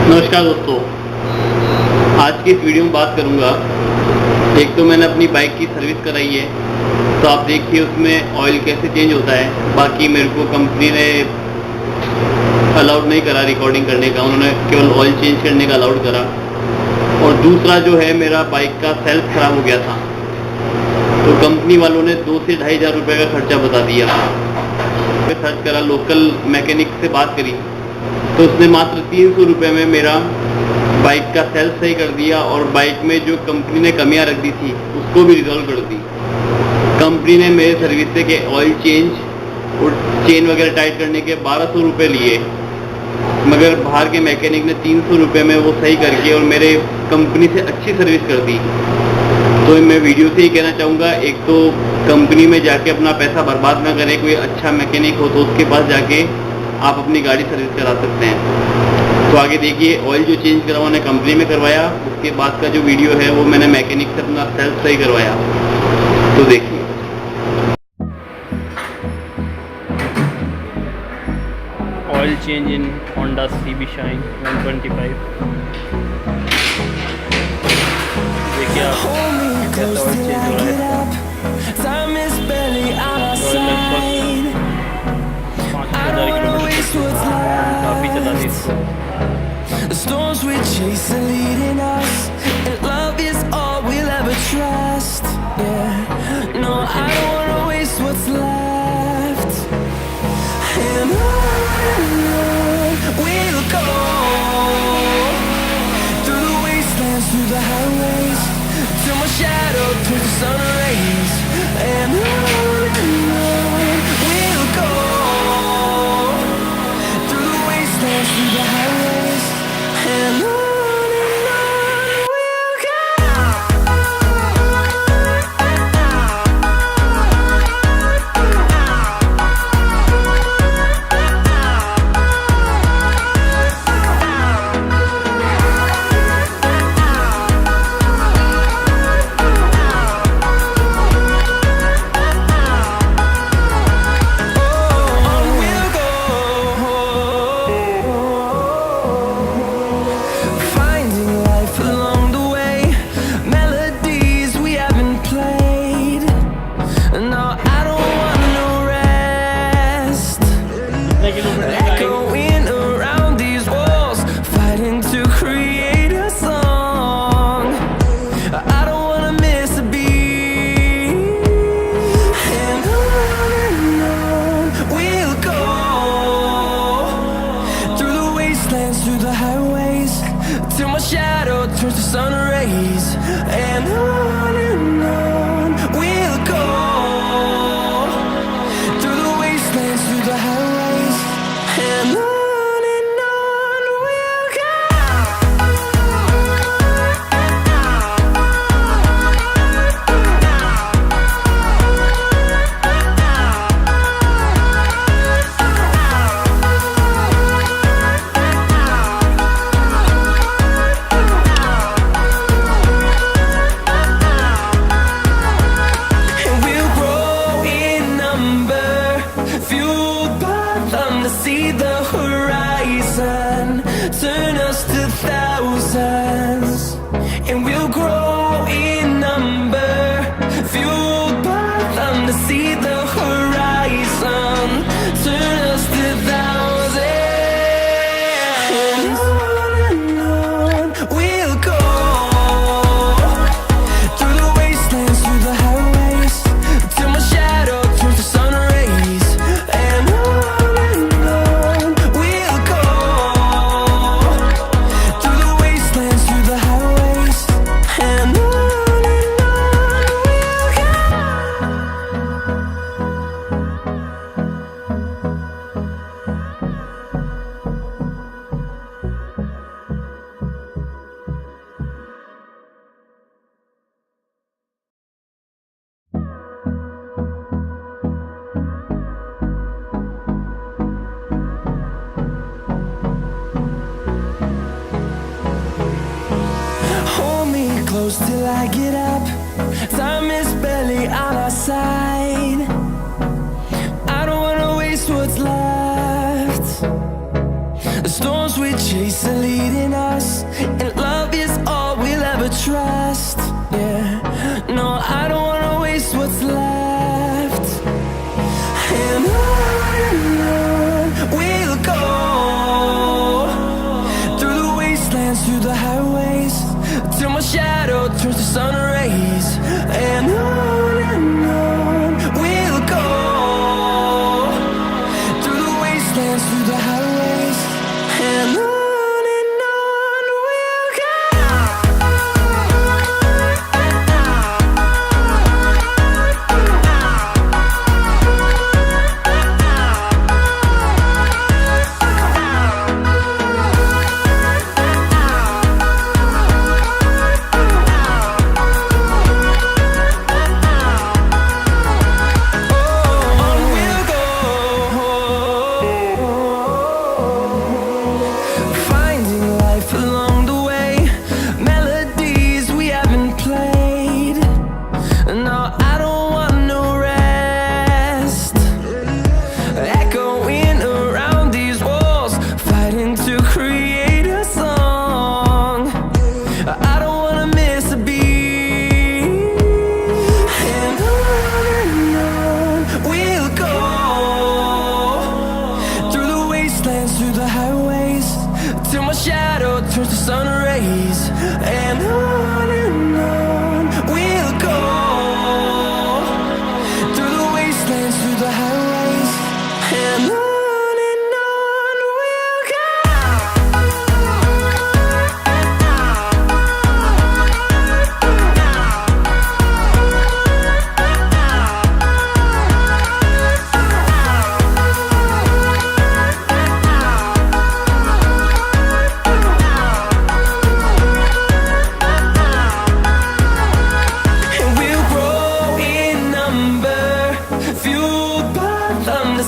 नमस्कार दोस्तों, आज की इस वीडियो में बात करूंगा। एक तो मैंने अपनी बाइक की सर्विस कराई है, तो आप देखिए उसमें ऑयल कैसे चेंज होता है। बाकी मेरे को कंपनी ने अलाउड नहीं करा रिकॉर्डिंग करने का, उन्होंने केवल ऑयल चेंज करने का अलाउड करा। और दूसरा जो है, मेरा बाइक का सेल्फ ख़राब हो गया था, तो कंपनी वालों ने 2 से ढाई हज़ार रुपये का खर्चा बता दिया। सर्च करा, लोकल मैकेनिक से बात करी, तो उसने मात्र 300 रुपये में मेरा बाइक का सेल्फ सही कर दिया और बाइक में जो कंपनी ने कमियां रख दी थी उसको भी रिजॉल्व कर दी। कंपनी ने मेरे सर्विस से के ऑयल चेंज और चेन वगैरह टाइट करने के 1200 रुपये लिए, मगर बाहर के मैकेनिक ने 300 रुपये में वो सही करके और मेरे कंपनी से अच्छी सर्विस कर दी। तो मैं वीडियो से ही कहना चाहूँगा, एक तो कंपनी में जाके अपना पैसा बर्बाद ना करें। कोई अच्छा मैकेनिक हो तो उसके पास जाके आप अपनी गाड़ी सर्विस करा सकते हैं। तो आगे देखिए, ऑयल जो चेंज करवाने कंपनी में करवाया, उसके बाद का जो वीडियो है वो मैंने मैकेनिक से अपना सेल्फ सही करवाया। तो देखिए, oil change in Honda CB shine 125। देखिए आप कैसा ऑयल चेंज हो रहा है। लगभग 5,000 किलोमीटर काफ़ी चला दी इसको। The storms we chase are leading us, and love is all we'll ever trust. Yeah, no, I don't wanna waste what's left. And on we'll go, through the wastelands, through the highways, till my shadow turns to sun rays. And on we'll go, through the wastelands, through the highways, and on we'll go. Finding life along the way, melodies we haven't played. No, I don't want no rest. Echoing around these walls, fighting to create a song. I don't wanna miss a beat. And on we'll go, through the wastelands, through the highways, till my shadow turns to sun rays. And on we'll go, through the wastelands, through the highways, and on we'll go. And we'll grow in number, fueled by them to see the horizon, turn us to thousands. And we'll grow in number, fueled by them to see the horizon, turn us to thousands. And on we'll go, through the wastelands, through the highways, till my shadow turns to sun rays. And on we'll go, through the wastelands, through the highways, and on we'll go. Hold me close till I get up. Time is barely on our side. I don't wanna waste what's left. The storms we chase are leading us. through the highways, till my shadow turns to sun rays. And on we'll go, through the wastelands, through the highways. And on we'll go. Through the highways, till my shadow turns to sun rays. And on we'll go, through the wastelands, through the highways. And on we'll go.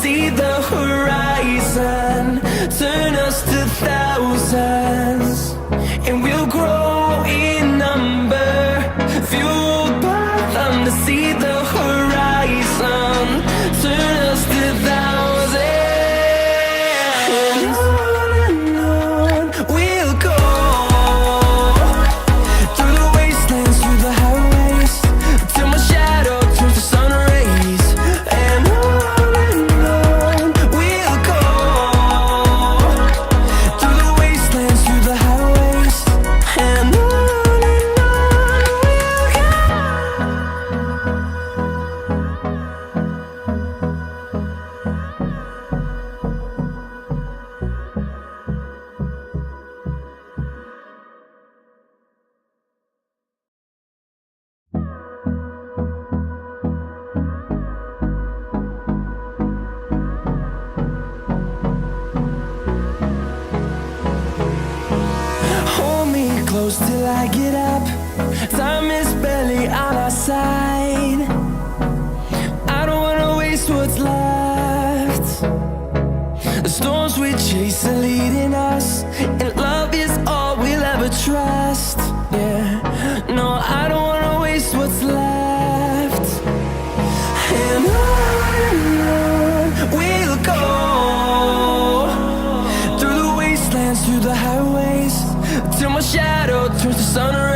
See the horizon, turn us to thousands, and we'll grow in number, fueled by them. To see the horizon, turn us to thousands, and on we'll go, through the wastelands, through the highways, till my shadow turns to sun rays. And close till I get up. Time is barely on our side. I don't wanna waste what's left. The storms we chase are leading us, and love is all we'll ever trust. Yeah, no, I don't wanna waste what's left. And on we'll go, through the wastelands, through the highways, till my shadow turns to sun rays.